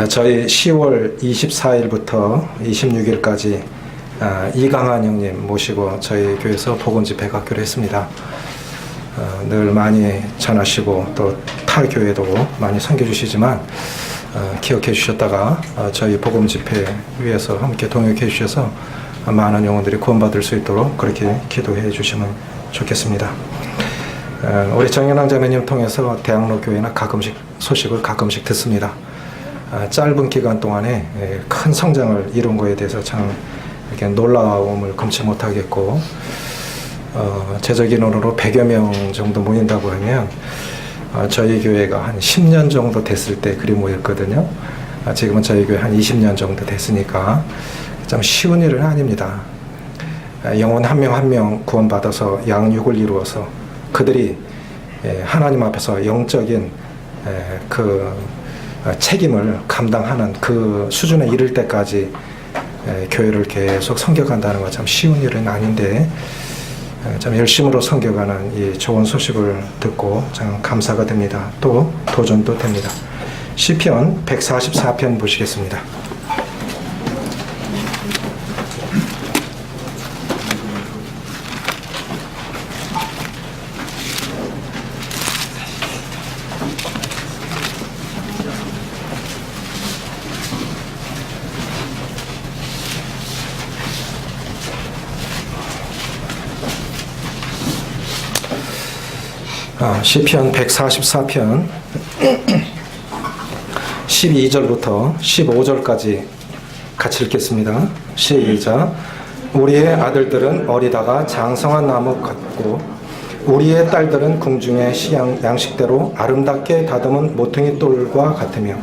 저희 10월 24일부터 26일까지 이강한 형님 모시고 저희 교회에서 복음집회 학교를 했습니다. 늘 많이 전하시고 또 타 교회도 많이 섬겨주시지만 기억해 주셨다가 저희 복음집회 위해서 함께 동역해 주셔서 많은 영혼들이 구원받을 수 있도록 그렇게 기도해 주시면 좋겠습니다. 우리 정연왕 자매님 통해서 대학로 교회나 가끔씩 소식을 가끔씩 듣습니다. 짧은 기간 동안에 큰 성장을 이룬 것에 대해서 참 이렇게 놀라움을 금치 못하겠고, 제적 인원으로 100여 명 정도 모인다고 하면 저희 교회가 한 10년 정도 됐을 때 그리 모였거든요. 지금은 저희 교회 한 20년 정도 됐으니까 참 쉬운 일은 아닙니다. 영혼 한 명 한 명 구원받아서 양육을 이루어서 그들이 하나님 앞에서 영적인 그 책임을 감당하는 그 수준에 이를 때까지 교회를 계속 섬겨간다는 건 참 쉬운 일은 아닌데, 참 열심으로 섬겨가는 이 좋은 소식을 듣고 참 감사가 됩니다. 또 도전도 됩니다. 시편 144편 보시겠습니다. 시편 144편 12절부터 15절까지 같이 읽겠습니다. 시작. 우리의 아들들은 어리다가 장성한 나무 같고 우리의 딸들은 궁중의 양식대로 아름답게 다듬은 모퉁이 돌과 같으며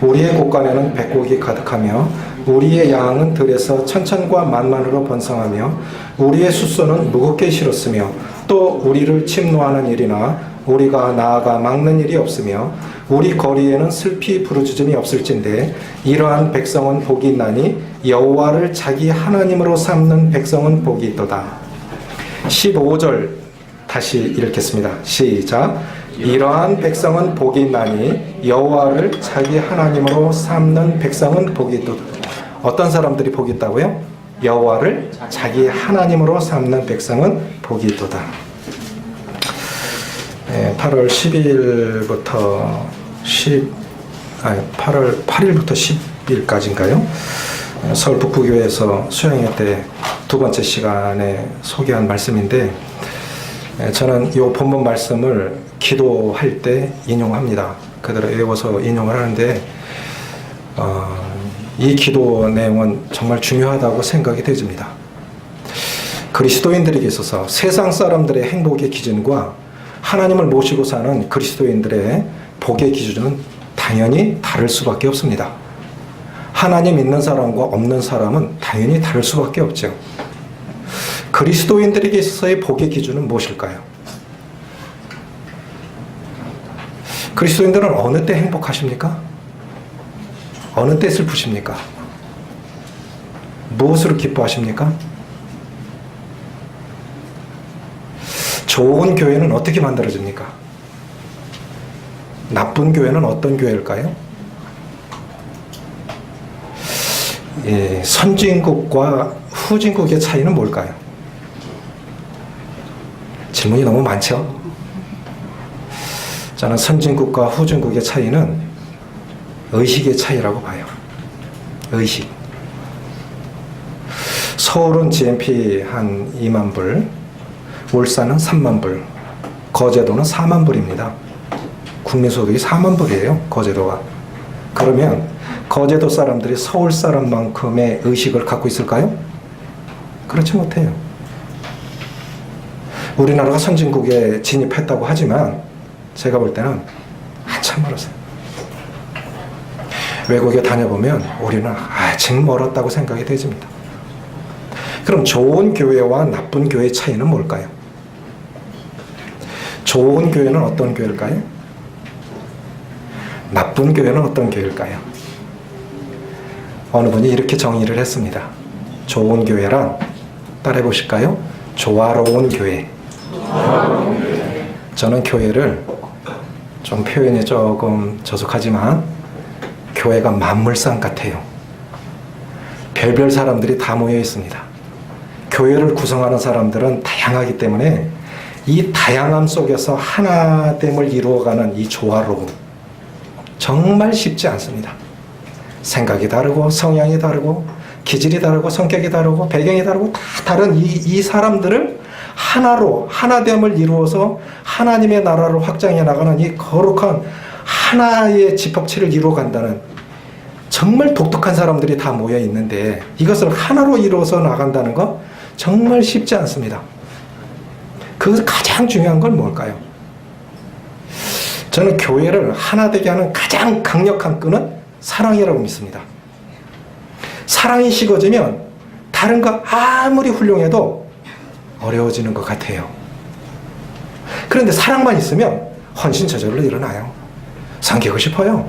우리의 곳간에는 백곡이 가득하며 우리의 양은 들에서 천천과 만만으로 번성하며 우리의 숫소는 무겁게 실었으며 또 우리를 침노하는 일이나 우리가 나아가 막는 일이 없으며 우리 거리에는 슬피 부르짖음이 없을진데 이러한 백성은 복이 있나니 여호와를 자기 하나님으로 삼는 백성은 복이 있도다. 15절 다시 읽겠습니다. 시작. 이러한 백성은 복이 있나니 여호와를 자기 하나님으로 삼는 백성은 복이 있도다. 어떤 사람들이 복이 있다고요? 여호와를 자기 하나님으로 삼는 백성은 복이 있도다. 8월 10일부터 8월 8일부터 10일까지인가요? 서울 북부교회에서 수양회 때 두 번째 시간에 소개한 말씀인데, 저는 이 본문 말씀을 기도할 때 인용합니다. 그대로 외워서 인용을 하는데, 이 기도 내용은 정말 중요하다고 생각이 되집니다. 그리스도인들에게 있어서 세상 사람들의 행복의 기준과 하나님을 모시고 사는 그리스도인들의 복의 기준은 당연히 다를 수밖에 없습니다. 하나님 믿는 사람과 없는 사람은 당연히 다를 수밖에 없죠. 그리스도인들에게 있어서의 복의 기준은 무엇일까요? 그리스도인들은 어느 때 행복하십니까? 어느 때 슬프십니까? 무엇으로 기뻐하십니까? 좋은 교회는 어떻게 만들어집니까? 나쁜 교회는 어떤 교회일까요? 선진국과 후진국의 차이는 뭘까요? 질문이 너무 많죠? 저는 선진국과 후진국의 차이는 의식의 차이라고 봐요. 의식. 서울은 GNP 한 2만 불, 울산은 3만 불, 거제도는 4만 불입니다. 국민소득이 4만 불이에요, 거제도가. 그러면 거제도 사람들이 서울 사람만큼의 의식을 갖고 있을까요? 그렇지 못해요. 우리나라가 선진국에 진입했다고 하지만 제가 볼 때는 한참 멀었어요. 외국에 다녀보면 우리는 아직 멀었다고 생각이 되집니다. 그럼 좋은 교회와 나쁜 교회의 차이는 뭘까요? 좋은 교회는 어떤 교회일까요? 나쁜 교회는 어떤 교회일까요? 어느 분이 이렇게 정의를 했습니다. 좋은 교회란, 따라해 보실까요? 조화로운 교회. 저는 교회를 좀 표현이 조금 저속하지만 교회가 만물상 같아요. 별별 사람들이 다 모여 있습니다. 교회를 구성하는 사람들은 다양하기 때문에 이 다양함 속에서 하나됨을 이루어가는 이 조화로움, 정말 쉽지 않습니다. 생각이 다르고 성향이 다르고 기질이 다르고 성격이 다르고 배경이 다르고 다 다른 이 사람들을 하나로 하나됨을 이루어서 하나님의 나라를 확장해 나가는 이 거룩한 하나의 집합체를 이루어간다는, 정말 독특한 사람들이 다 모여 있는데 이것을 하나로 이루어서 나간다는 거 정말 쉽지 않습니다. 그것을 가장 중요한 건 뭘까요? 저는 교회를 하나 되게 하는 가장 강력한 끈은 사랑이라고 믿습니다. 사랑이 식어지면 다른 거 아무리 훌륭해도 어려워지는 것 같아요. 그런데 사랑만 있으면 헌신 저절로 일어나요. 섬기고 싶어요.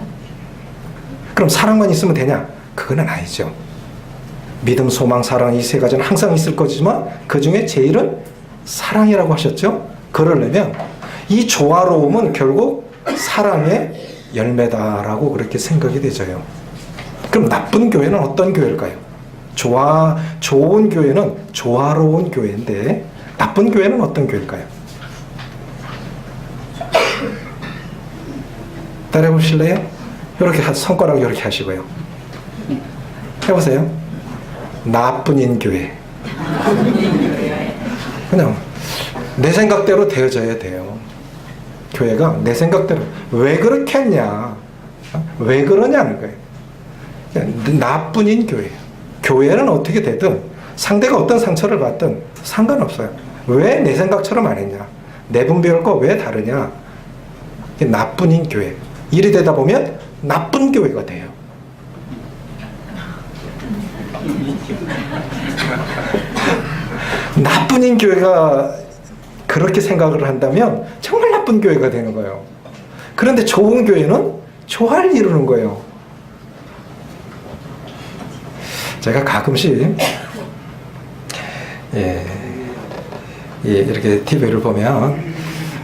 그럼 사랑만 있으면 되냐? 그건 아니죠. 믿음, 소망, 사랑 이 세 가지는 항상 있을 거지만 그 중에 제일은 사랑이라고 하셨죠? 그러려면 이 조화로움은 결국 사랑의 열매다라고 그렇게 생각이 되져요. 그럼 나쁜 교회는 어떤 교회일까요? 좋은 교회는 조화로운 교회인데 나쁜 교회는 어떤 교회일까요? 따라해 보실래요? 이렇게 손가락 이렇게 하시고요. 해보세요. 나쁜인 교회. 그냥 내 생각대로 되어져야 돼요. 교회가 내 생각대로. 왜 그렇게 했냐? 왜 그러냐는 거예요. 나쁜인 교회예요. 교회는 어떻게 되든 상대가 어떤 상처를 받든 상관없어요. 왜 내 생각처럼 안 했냐? 내 분별과 왜 다르냐? 나쁜인 교회. 일이 되다 보면 나쁜 교회가 돼요. 나쁜인 교회가 그렇게 생각을 한다면 정말 나쁜 교회가 되는 거예요. 그런데 좋은 교회는 조화를 이루는 거예요. 제가 가끔씩 이렇게 TV를 보면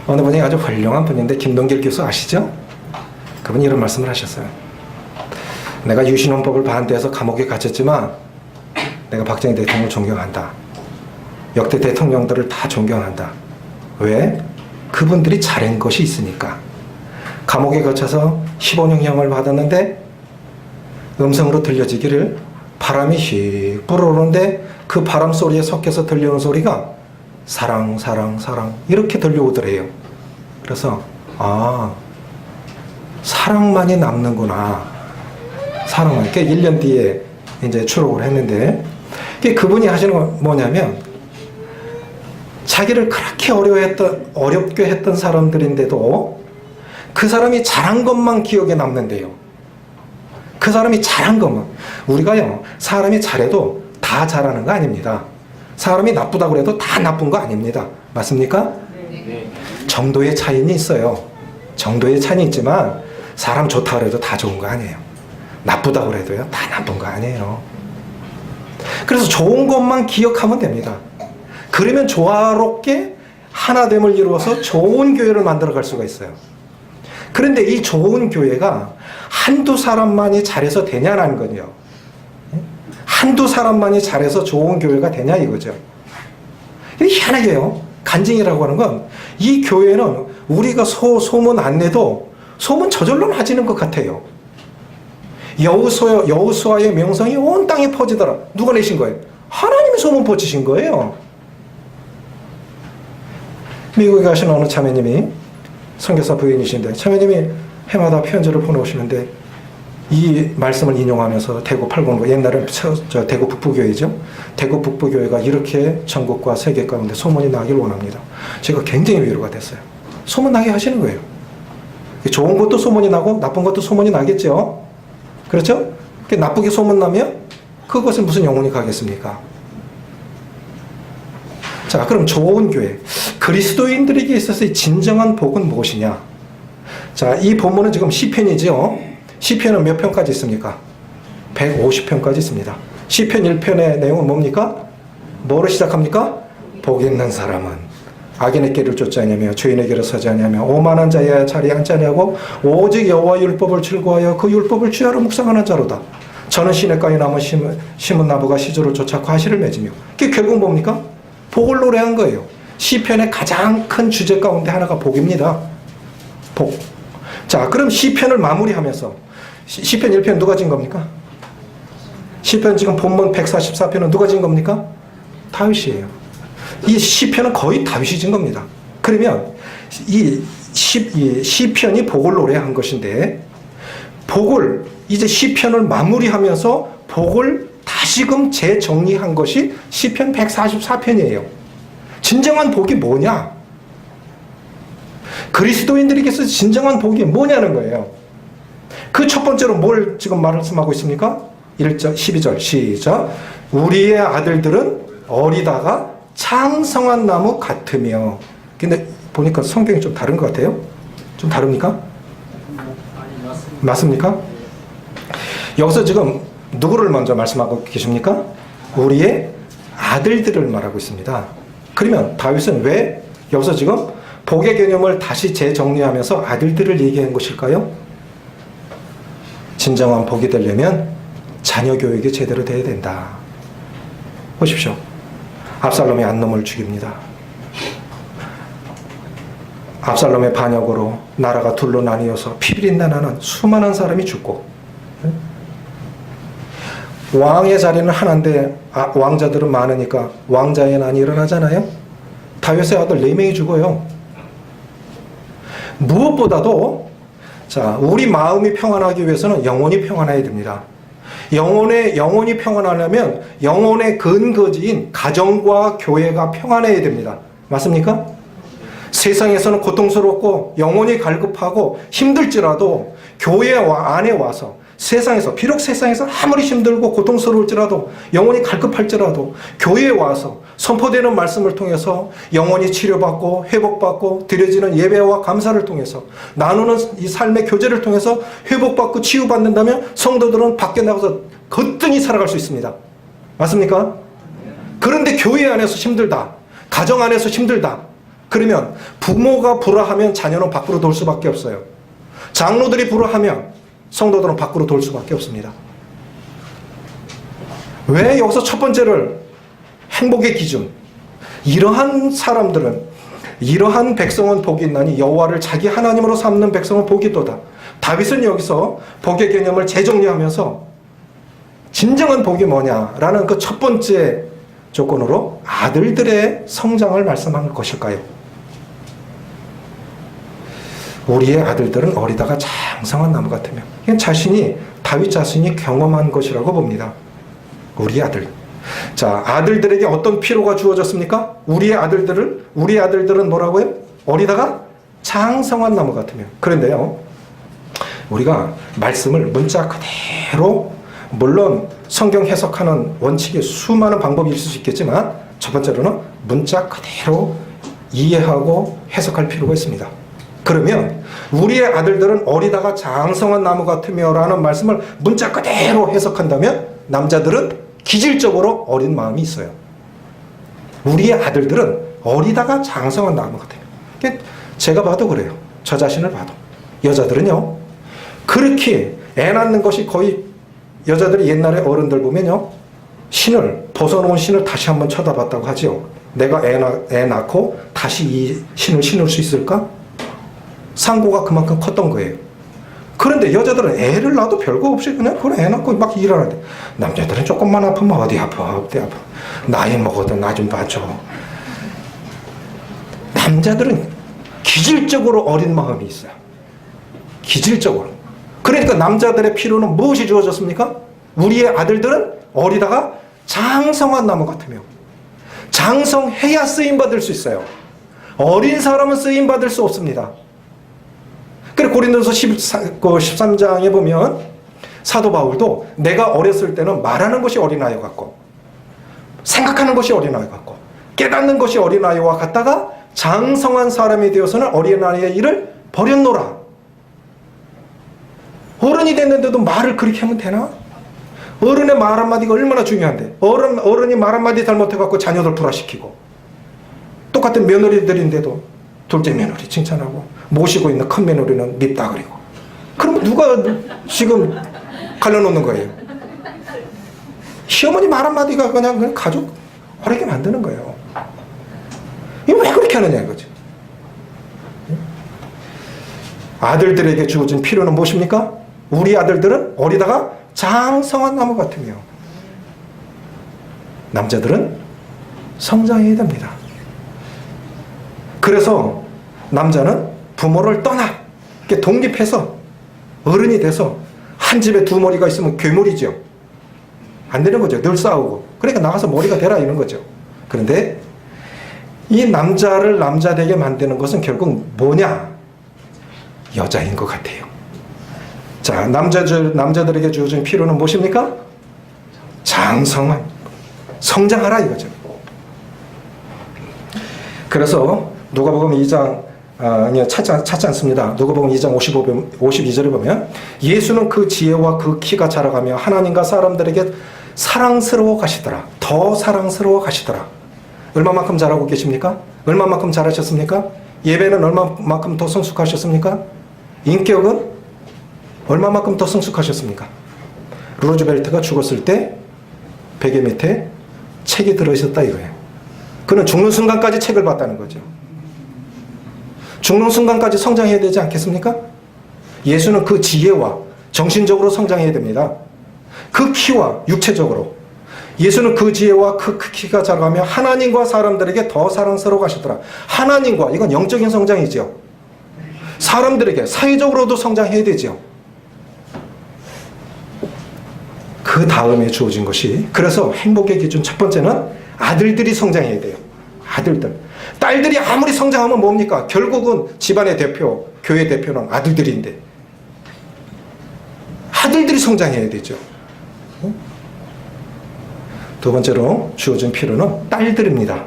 어느 분이 아주 훌륭한 분인데 김동길 교수 아시죠? 그분이 이런 말씀을 하셨어요. 내가 유신헌법을 반대해서 감옥에 갇혔지만 내가 박정희 대통령을 존경한다. 역대 대통령들을 다 존경한다. 왜? 그분들이 잘한 것이 있으니까. 감옥에 갇혀서 15년형을 받았는데 음성으로 들려지기를 바람이 휙 불어오는데 그 바람 소리에 섞여서 들려오는 소리가 사랑, 사랑, 사랑 이렇게 들려오더래요. 그래서 사랑만이 남는구나. 사랑만. 그러니까 1년 뒤에 이제 추록을 했는데 그분이 하시는 건 뭐냐면 자기를 그렇게 어렵게 했던 사람들인데도 그 사람이 잘한 것만 기억에 남는데요. 그 사람이 잘한 것만. 우리가요, 사람이 잘해도 다 잘하는 거 아닙니다. 사람이 나쁘다고 해도 다 나쁜 거 아닙니다. 맞습니까? 네. 정도의 차이는 있어요. 정도의 차이는 있지만 사람 좋다고 해도 다 좋은 거 아니에요. 나쁘다고 해도요, 다 나쁜 거 아니에요. 그래서 좋은 것만 기억하면 됩니다. 그러면 조화롭게 하나됨을 이루어서 좋은 교회를 만들어갈 수가 있어요. 그런데 이 좋은 교회가 한두 사람만이 잘해서 되냐는 거요. 한두 사람만이 잘해서 좋은 교회가 되냐 이거죠. 이게 희한하게요. 간증이라고 하는 건 이 교회는 우리가 소문 안 내도 소문 저절로 나지는 것 같아요. 여호수아의 명성이 온 땅에 퍼지더라. 누가 내신 거예요? 하나님이 소문 퍼지신 거예요. 미국에 가신 어느 참회님이 선교사 부인이신데 참회님이 해마다 편지를 보내오시는데 이 말씀을 인용하면서 대구 팔공고 옛날에 대구 북부교회죠. 대구 북부교회가 이렇게 전국과 세계 가운데 소문이 나길 원합니다. 제가 굉장히 위로가 됐어요. 소문 나게 하시는 거예요. 좋은 것도 소문이 나고 나쁜 것도 소문이 나겠죠. 그렇죠? 나쁘게 소문나면 그것은 무슨 영혼이 가겠습니까? 자, 그럼 좋은 교회. 그리스도인들에게 있어서의 진정한 복은 무엇이냐? 자, 이 본문은 지금 시편이죠. 시편은 몇 편까지 있습니까? 150편까지 있습니다. 시편 1편의 내용은 뭡니까? 뭐로 시작합니까? 복 있는 사람은 악인의 길을 쫓지 아니하며 죄인의 길을 서지 아니하며 오만한 자의 자리에 앉지 아니하고 오직 여호와 율법을 즐거워하여 그 율법을 주야로 묵상하는 자로다. 저는 시냇가에 나무 심은 나무가 시조를 쫓아 과실을 맺으며. 그게 결국 뭡니까? 복을 노래한 거예요. 시편의 가장 큰 주제 가운데 하나가 복입니다. 복. 자, 그럼 시편을 마무리하면서 시편 1편 누가 진 겁니까? 시편 지금 본문 144편은 누가 진 겁니까? 다윗이에요. 이 시편은 거의 다윗이 진 겁니다. 그러면 이 시편이 복을 노래한 것인데, 복을 이제 시편을 마무리하면서 복을 다시금 재정리한 것이 시편 144편이에요. 진정한 복이 뭐냐? 그리스도인들에게서 진정한 복이 뭐냐는 거예요. 그 첫 번째로 뭘 지금 말씀하고 있습니까? 1절, 12절 시작. 우리의 아들들은 어리다가 창성한 나무 같으며. 근데 보니까 성경이 좀 다른 것 같아요. 좀 다릅니까? 맞습니까? 여기서 지금 누구를 먼저 말씀하고 계십니까? 우리의 아들들을 말하고 있습니다. 그러면 다윗은 왜 여기서 지금 복의 개념을 다시 재정리하면서 아들들을 얘기한 것일까요? 진정한 복이 되려면 자녀 교육이 제대로 돼야 된다. 보십시오. 압살롬이 암놈을 죽입니다. 압살롬의 반역으로 나라가 둘로 나뉘어서 피비린내 나는 수많은 사람이 죽고, 왕의 자리는 하나인데 왕자들은 많으니까 왕자의 난이 일어나잖아요. 다윗의 아들 4명이 죽어요. 무엇보다도 자, 우리 마음이 평안하기 위해서는 영혼이 평안해야 됩니다. 영혼이 평안하려면 영혼의 근거지인 가정과 교회가 평안해야 됩니다. 맞습니까? 세상에서는 고통스럽고 영혼이 갈급하고 힘들지라도 교회 안에 와서 세상에서, 비록 세상에서 아무리 힘들고 고통스러울지라도 영혼이 갈급할지라도 교회에 와서 선포되는 말씀을 통해서 영혼이 치료받고 회복받고 드려지는 예배와 감사를 통해서 나누는 이 삶의 교제를 통해서 회복받고 치유받는다면 성도들은 밖에 나가서 거뜬히 살아갈 수 있습니다. 맞습니까? 그런데 교회 안에서 힘들다, 가정 안에서 힘들다, 그러면 부모가 불화하면 자녀는 밖으로 돌 수밖에 없어요. 장로들이 불화하면 성도들은 밖으로 돌 수밖에 없습니다. 왜 여기서 첫 번째를 행복의 기준, 이러한 사람들은, 이러한 백성은 복이 있나니 여호와를 자기 하나님으로 삼는 백성은 복이 있도다. 다윗은 여기서 복의 개념을 재정리하면서 진정한 복이 뭐냐라는 그 첫 번째 조건으로 아들들의 성장을 말씀한 것일까요? 우리의 아들들은 어리다가 장성한 나무 같으며. 이건 다윗 자신이 경험한 것이라고 봅니다. 우리의 아들. 자, 아들들에게 어떤 피로가 주어졌습니까? 우리의 아들들은 뭐라고요? 어리다가 장성한 나무 같으며. 그런데요, 우리가 말씀을 문자 그대로, 물론 성경 해석하는 원칙에 수많은 방법이 있을 수 있겠지만 첫 번째로는 문자 그대로 이해하고 해석할 필요가 있습니다. 그러면 우리의 아들들은 어리다가 장성한 나무 같으며 라는 말씀을 문자 그대로 해석한다면 남자들은 기질적으로 어린 마음이 있어요. 우리의 아들들은 어리다가 장성한 나무 같아요. 제가 봐도 그래요. 저 자신을 봐도. 여자들은요, 그렇게 애 낳는 것이 거의, 여자들이 옛날에 어른들 보면요, 벗어놓은 신을 다시 한번 쳐다봤다고 하죠. 내가 애 낳고 다시 이 신을 신을 수 있을까? 상고가 그만큼 컸던 거예요. 그런데 여자들은 애를 낳아도 별거 없이 그냥 애 낳고 막 일하는데, 남자들은 조금만 아프면 어디 아파. 나이 먹어도 나 좀 봐줘. 남자들은 기질적으로 어린 마음이 있어요. 기질적으로. 그러니까 남자들의 필요는 무엇이 주어졌습니까? 우리의 아들들은 어리다가 장성한 나무 같으며. 장성해야 쓰임받을 수 있어요. 어린 사람은 쓰임받을 수 없습니다. 그리고 고린도서 13장에 보면 사도 바울도 내가 어렸을 때는 말하는 것이 어린아이 같고 생각하는 것이 어린아이 같고 깨닫는 것이 어린아이와 같다가 장성한 사람이 되어서는 어린아이의 일을 버렸노라. 어른이 됐는데도 말을 그렇게 하면 되나? 어른의 말 한마디가 얼마나 중요한데, 어른이 말 한마디 잘못해갖고 자녀들 불화시키고, 똑같은 며느리들인데도 둘째 며느리 칭찬하고 모시고 있는 큰 며느리는 밉다 그리고. 그러면 누가 지금 갈라놓는 거예요? 시어머니 말 한마디가 그냥 가족 어렵게 만드는 거예요. 이거 왜 그렇게 하느냐 이거죠. 아들들에게 주어진 필요는 무엇입니까? 우리 아들들은 어리다가 장성한 나무 같으며 남자들은 성장해야 됩니다. 그래서 남자는 부모를 떠나 이렇게 독립해서 어른이 돼서 한 집에 두 머리가 있으면 괴물이죠. 안 되는 거죠. 늘 싸우고. 그러니까 나가서 머리가 되라 이런 거죠. 그런데 이 남자를 남자 되게 만드는 것은 결국 뭐냐? 여자인 것 같아요. 자, 남자들에게 주어진 필요는 무엇입니까? 장성한, 성장하라 이거죠. 그래서 누가복음 2장 찾지 않습니다. 누가복음 2장 52절에 보면 예수는 그 지혜와 그 키가 자라가며 하나님과 사람들에게 사랑스러워 가시더라. 더 사랑스러워 가시더라. 얼마만큼 잘하고 계십니까? 얼마만큼 잘하셨습니까? 예배는 얼마만큼 더 성숙하셨습니까? 인격은 얼마만큼 더 성숙하셨습니까? 루즈벨트가 죽었을 때 베개 밑에 책이 들어있었다 이거예요. 그는 죽는 순간까지 책을 봤다는 거죠. 죽는 순간까지 성장해야 되지 않겠습니까? 예수는 그 지혜와 정신적으로 성장해야 됩니다. 그 키와 육체적으로. 예수는 그 지혜와 그 키가 자라가며 하나님과 사람들에게 더 사랑스러워 가시더라. 하나님과, 이건 영적인 성장이죠. 사람들에게, 사회적으로도 성장해야 되죠. 그 다음에 주어진 것이, 그래서 행복의 기준 첫 번째는 아들들이 성장해야 돼요. 아들들. 딸들이 아무리 성장하면 뭡니까? 결국은 집안의 대표, 교회 대표는 아들들인데 아들들이 성장해야 되죠. 두 번째로 주어진 필요는 딸들입니다.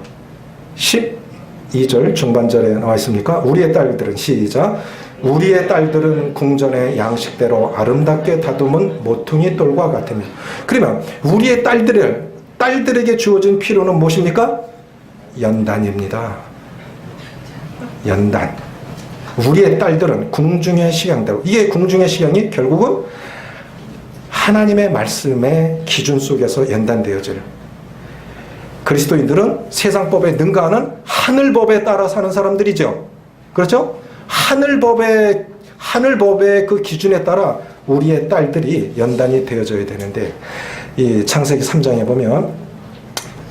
12절 중반절에 나와 있습니까? 우리의 딸들은, 시작, 우리의 딸들은 궁전의 양식대로 아름답게 다듬은 모퉁이 돌과 같으며. 그러면 우리의 딸들에게 주어진 필요는 무엇입니까? 연단입니다. 연단. 우리의 딸들은 궁중의 식양대로, 이게 궁중의 식양이 결국은 하나님의 말씀의 기준 속에서 연단되어질. 그리스도인들은 세상법에 능가하는 하늘법에 따라 사는 사람들이죠. 그렇죠? 하늘법의 그 기준에 따라 우리의 딸들이 연단이 되어져야 되는데, 이 창세기 3장에 보면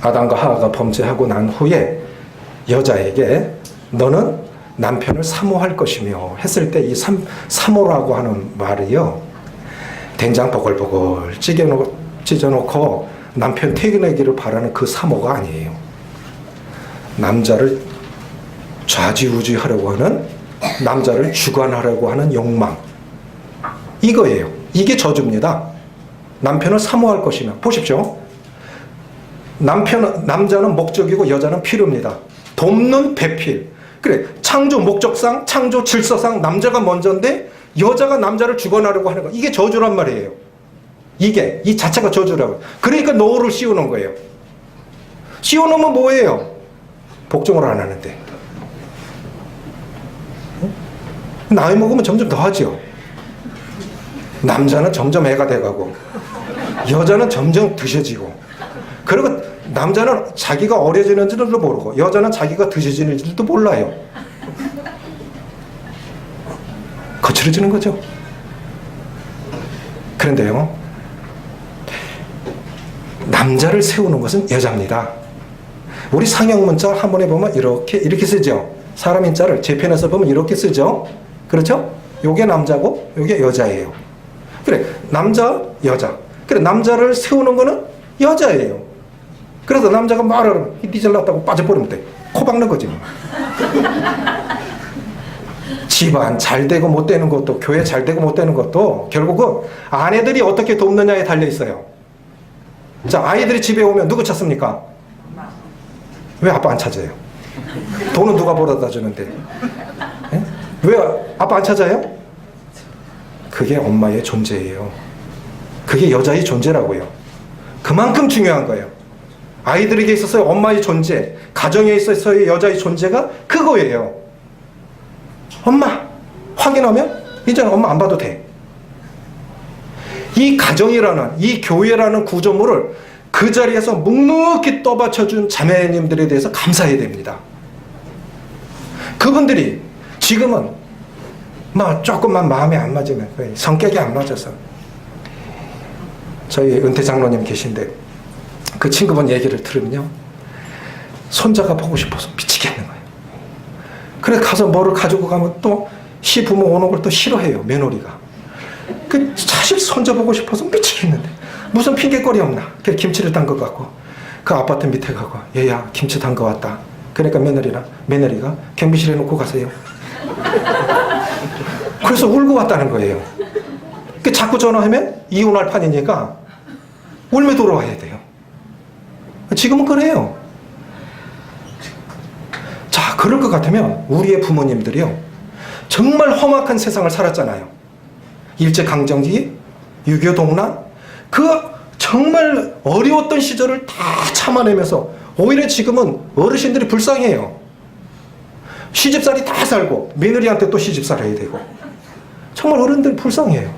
아담과 하와가 범죄하고 난 후에 여자에게 너는 남편을 사모할 것이며 했을 때 이 사모라고 하는 말이요, 된장 보글보글 찢어놓고 남편 퇴근하기를 바라는 그 사모가 아니에요. 남자를 좌지우지하려고 하는, 남자를 주관하려고 하는 욕망, 이거예요. 이게 저주입니다. 남편을 사모할 것이며. 보십시오. 남자는 목적이고 여자는 필요입니다. 돕는 배필. 그래, 창조 목적상, 창조 질서상 남자가 먼저인데 여자가 남자를 주관하려고 하는 거, 이게 저주란 말이에요. 이 자체가 저주라고요. 그러니까 노를 씌우는 거예요. 씌워놓으면 뭐예요? 복종을 안 하는데. 나이 먹으면 점점 더 하죠. 남자는 점점 애가 돼가고 여자는 점점 드셔지고, 그리고 남자는 자기가 어려지는 줄도 모르고 여자는 자기가 드셔지는 줄도 몰라요. 거칠어지는 거죠. 그런데요, 남자를 세우는 것은 여자입니다. 우리 상형문자 한번 해보면 이렇게 쓰죠. 사람 인자를 제 편에서 보면 이렇게 쓰죠. 그렇죠? 요게 남자고 요게 여자예요. 그래, 남자, 여자. 그래, 남자를 세우는 거는 여자예요. 그래서 남자가 말을 하면 니 잘났다고 빠져버리면 돼. 코 박는 거지. 집안 잘 되고 못 되는 것도, 교회 잘 되고 못 되는 것도 결국은 아내들이 어떻게 돕느냐에 달려 있어요. 자, 아이들이 집에 오면 누구 찾습니까? 왜 아빠 안 찾아요? 돈은 누가 벌어다 주는데? 예? 왜 아빠 안 찾아요? 그게 엄마의 존재예요. 그게 여자의 존재라고요. 그만큼 중요한 거예요. 아이들에게 있어서의 엄마의 존재, 가정에 있어서의 여자의 존재가 그거예요. 엄마 확인하면 이제 엄마 안 봐도 돼. 이 가정이라는, 이 교회라는 구조물을 그 자리에서 묵묵히 떠받쳐준 자매님들에 대해서 감사해야 됩니다. 그분들이 지금은 조금만 마음에 안 맞으면, 성격이 안 맞아서, 저희 은퇴 장로님 계신데 그 친구분 얘기를 들으면요, 손자가 보고 싶어서 미치겠는 거예요. 그래 가서 뭐를 가지고 가면 또 시부모 오는 걸 또 싫어해요, 며느리가. 사실 손자 보고 싶어서 미치겠는데 무슨 핑계거리 없나. 그래서 김치를 담궈 갖고 그 아파트 밑에 가고, 얘야 김치 담궈 왔다. 그러니까 며느리가 경비실에 놓고 가세요. 그래서 울고 왔다는 거예요. 자꾸 전화하면 이혼할 판이니까 울며 돌아와야 돼요. 지금은 그래요. 자, 그럴 것 같으면 우리의 부모님들이요, 정말 험악한 세상을 살았잖아요. 일제강점기, 6.25 동란, 그 정말 어려웠던 시절을 다 참아내면서 오히려 지금은 어르신들이 불쌍해요. 시집살이 다 살고 며느리한테 또 시집살 해야 되고, 정말 어른들 불쌍해요.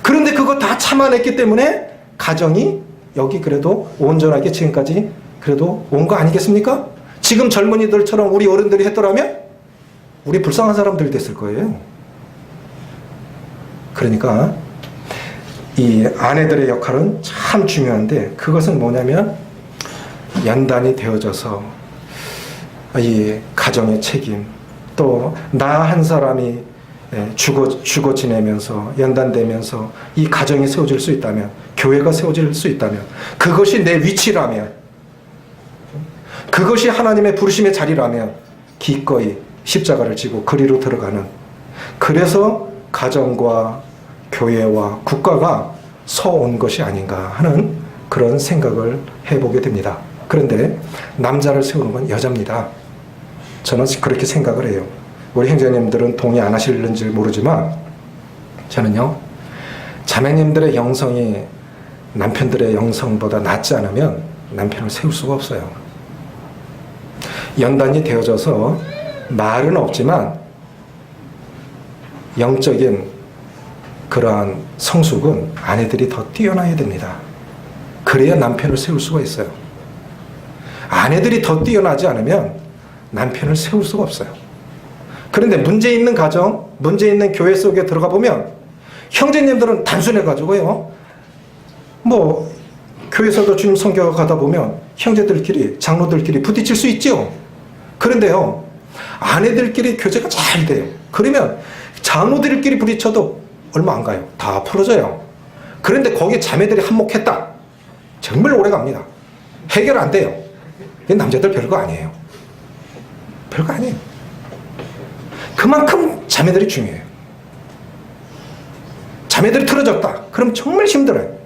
그런데 그거 다 참아냈기 때문에 가정이 여기 그래도 온전하게 지금까지 그래도 온 거 아니겠습니까? 지금 젊은이들처럼 우리 어른들이 했더라면 우리 불쌍한 사람들이 됐을 거예요. 그러니까 이 아내들의 역할은 참 중요한데, 그것은 뭐냐면 연단이 되어져서 이 가정의 책임, 또 나 한 사람이 죽어 지내면서 연단되면서 이 가정이 세워질 수 있다면, 교회가 세워질 수 있다면, 그것이 내 위치라면, 그것이 하나님의 부르심의 자리라면 기꺼이 십자가를 지고 그리로 들어가는, 그래서 가정과 교회와 국가가 서온 것이 아닌가 하는 그런 생각을 해보게 됩니다. 그런데 남자를 세우는 건 여자입니다. 저는 그렇게 생각을 해요. 우리 형제님들은 동의 안 하실는지 모르지만 저는요, 자매님들의 영성이 남편들의 영성보다 낫지 않으면 남편을 세울 수가 없어요. 연단이 되어져서 말은 없지만 영적인 그러한 성숙은 아내들이 더 뛰어나야 됩니다. 그래야 남편을 세울 수가 있어요. 아내들이 더 뛰어나지 않으면 남편을 세울 수가 없어요. 그런데 문제 있는 가정, 문제 있는 교회 속에 들어가 보면 형제님들은 단순해가지고요, 교회에서도 주님 섬겨 가다 보면 형제들끼리, 장로들끼리 부딪힐 수 있죠. 그런데요, 아내들끼리 교제가 잘 돼요. 그러면 장로들끼리 부딪혀도 얼마 안 가요. 다 풀어져요. 그런데 거기에 자매들이 한몫했다, 정말 오래 갑니다. 해결 안 돼요. 남자들 별거 아니에요. 별거 아니에요. 그만큼 자매들이 중요해요. 자매들이 틀어졌다, 그럼 정말 힘들어요.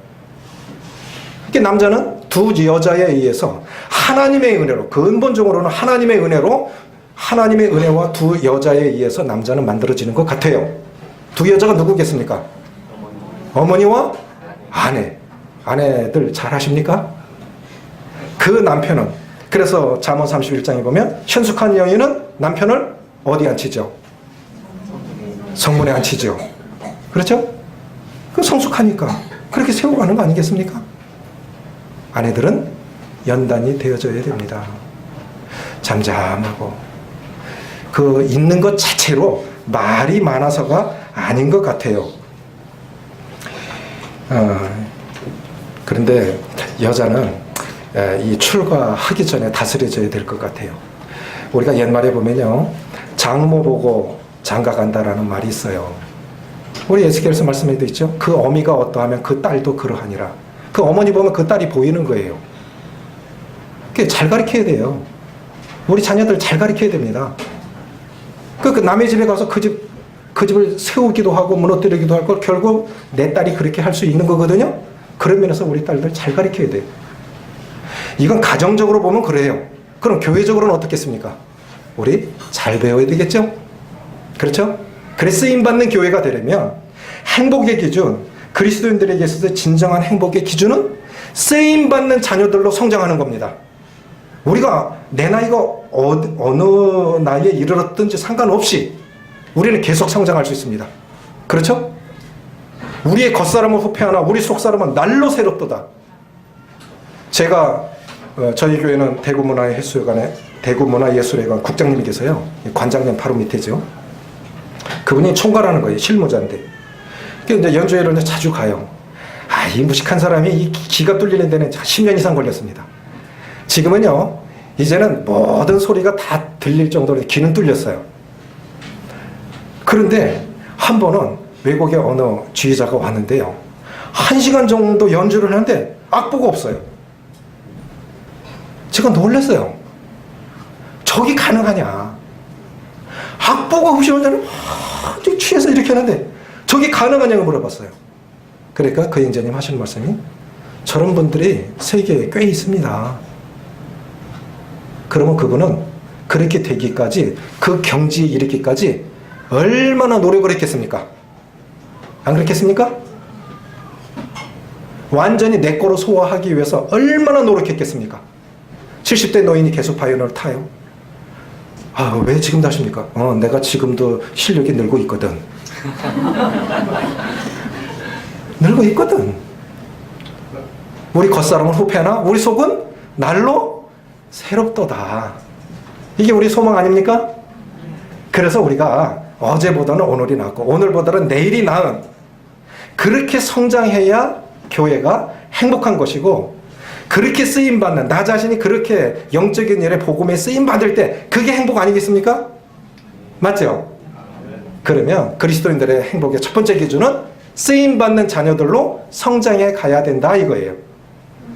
남자는 두 여자에 의해서 하나님의 은혜로, 근본적으로는 하나님의 은혜로, 하나님의 은혜와 두 여자에 의해서 남자는 만들어지는 것 같아요. 두 여자가 누구겠습니까? 어머니와 아내. 아내들 잘 아십니까? 그 남편은, 그래서 잠언 31장에 보면 현숙한 여인은 남편을 어디 앉히죠? 성문에 앉히죠. 그렇죠? 그 성숙하니까 그렇게 세워가는 거 아니겠습니까? 아내들은 연단이 되어져야 됩니다. 잠잠하고, 그 있는 것 자체로 말이 많아서가 아닌 것 같아요. 그런데 여자는 이 출가하기 전에 다스려져야 될 것 같아요. 우리가 옛말에 보면요, 장모 보고 장가 간다라는 말이 있어요. 우리 에스겔서 말씀에도 있죠. 그 어미가 어떠하면 그 딸도 그러하니라. 그 어머니 보면 그 딸이 보이는 거예요. 잘 가르쳐야 돼요. 우리 자녀들 잘 가르쳐야 됩니다. 그 남의 집에 가서 그 집을 세우기도 하고 무너뜨리기도 하고, 결국 내 딸이 그렇게 할 수 있는 거거든요. 그런 면에서 우리 딸들 잘 가르쳐야 돼요. 이건 가정적으로 보면 그래요. 그럼 교회적으로는 어떻겠습니까? 우리 잘 배워야 되겠죠? 그렇죠? 그래 쓰임받는 교회가 되려면 행복의 기준, 그리스도인들에게 있어서 진정한 행복의 기준은 쓰임받는 자녀들로 성장하는 겁니다. 우리가 내 나이가 어느 나이에 이르렀든지 상관없이 우리는 계속 성장할 수 있습니다. 그렇죠? 우리의 겉사람은 후패하나 우리 속사람은 날로 새롭도다. 제가 저희 교회는 대구문화예술회관 국장님이 계세요. 관장님 바로 밑에죠. 그분이 총괄하는 거예요. 실무자인데. 그래서 이제 연주회를 이제 자주 가요. 이 무식한 사람이 이 귀가 뚫리는 데는 10년 이상 걸렸습니다. 지금은요, 이제는 모든 소리가 다 들릴 정도로 귀는 뚫렸어요. 그런데 한 번은 외국의 어느 지휘자가 왔는데요. 1시간 정도 연주를 하는데 악보가 없어요. 제가 놀랐어요. 저기 가능하냐. 악보가 없이 혼자는 취해서 이렇게 하는데 저게 가능하냐고 물어봤어요. 그러니까 그 형제님 하시는 말씀이 저런 분들이 세계에 꽤 있습니다. 그러면 그분은 그렇게 되기까지 그 경지에 이르기까지 얼마나 노력을 했겠습니까? 안 그렇겠습니까? 완전히 내 거로 소화하기 위해서 얼마나 노력했겠습니까? 70대 노인이 계속 바이올린을 타요. 왜 지금도 하십니까? 내가 지금도 실력이 늘고 있거든. 늘고 있거든. 우리 겉사람은 후패나 우리 속은 날로 새롭도다. 이게 우리 소망 아닙니까? 그래서 우리가 어제보다는 오늘이 낫고 오늘보다는 내일이 나은 그렇게 성장해야 교회가 행복한 것이고 그렇게 쓰임받는 나 자신이 그렇게 영적인 일에 복음에 쓰임받을 때 그게 행복 아니겠습니까? 맞죠? 그러면 그리스도인들의 행복의 첫 번째 기준은 쓰임받는 자녀들로 성장해 가야 된다 이거예요.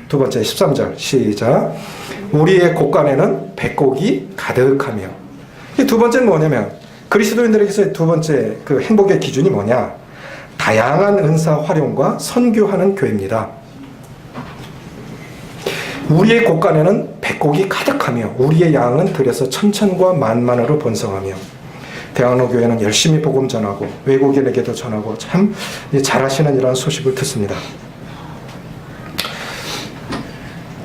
두 번째 13절 시작. 우리의 곳간에는 백곡이 가득하며. 두 번째는 뭐냐면 그리스도인들에게서 두 번째 그 행복의 기준이 뭐냐? 다양한 은사 활용과 선교하는 교회입니다. 우리의 곳간에는 백곡이 가득하며 우리의 양은 들에서 천천과 만만으로 번성하며. 대학로 교회는 열심히 복음 전하고 외국인에게도 전하고 참 잘하시는 이러한 소식을 듣습니다.